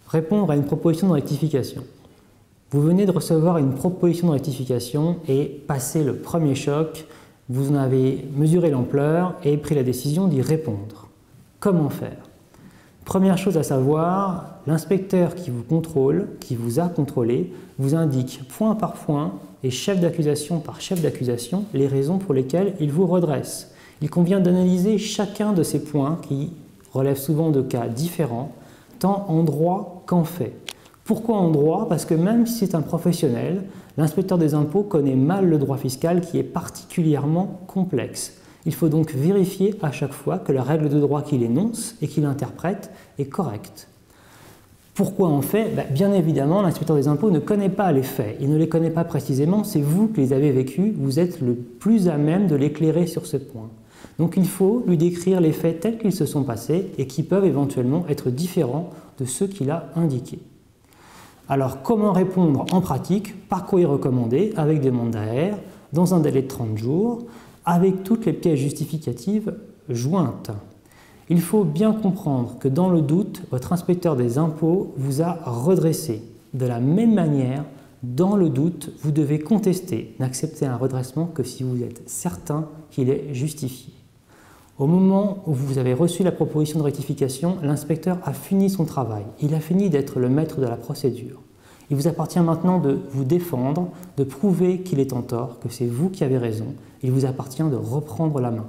Répondre à une proposition de rectification. Vous venez de recevoir une proposition de rectification et passé le premier choc, vous en avez mesuré l'ampleur et pris la décision d'y répondre. Comment faire? Première chose à savoir, l'inspecteur qui vous contrôle, qui vous a contrôlé, vous indique point par point et chef d'accusation par chef d'accusation les raisons pour lesquelles il vous redresse. Il convient d'analyser chacun de ces points qui relèvent souvent de cas différents, tant en droit qu'en fait. Pourquoi en droit? Parce que même si c'est un professionnel, l'inspecteur des impôts connaît mal le droit fiscal qui est particulièrement complexe. Il faut donc vérifier à chaque fois que la règle de droit qu'il énonce et qu'il interprète est correcte. Pourquoi en fait? Bien évidemment, l'inspecteur des impôts ne connaît pas les faits, il ne les connaît pas précisément, c'est vous qui les avez vécus, vous êtes le plus à même de l'éclairer sur ce point. Donc il faut lui décrire les faits tels qu'ils se sont passés et qui peuvent éventuellement être différents de ceux qu'il a indiqués. Alors comment répondre en pratique? Par courrier recommandé avec des mandats R, dans un délai de 30 jours, avec toutes les pièces justificatives jointes. Il faut bien comprendre que dans le doute, votre inspecteur des impôts vous a redressé. De la même manière, dans le doute, vous devez contester, n'accepter un redressement que si vous êtes certain qu'il est justifié. Au moment où vous avez reçu la proposition de rectification, l'inspecteur a fini son travail. Il a fini d'être le maître de la procédure. Il vous appartient maintenant de vous défendre, de prouver qu'il est en tort, que c'est vous qui avez raison. Il vous appartient de reprendre la main.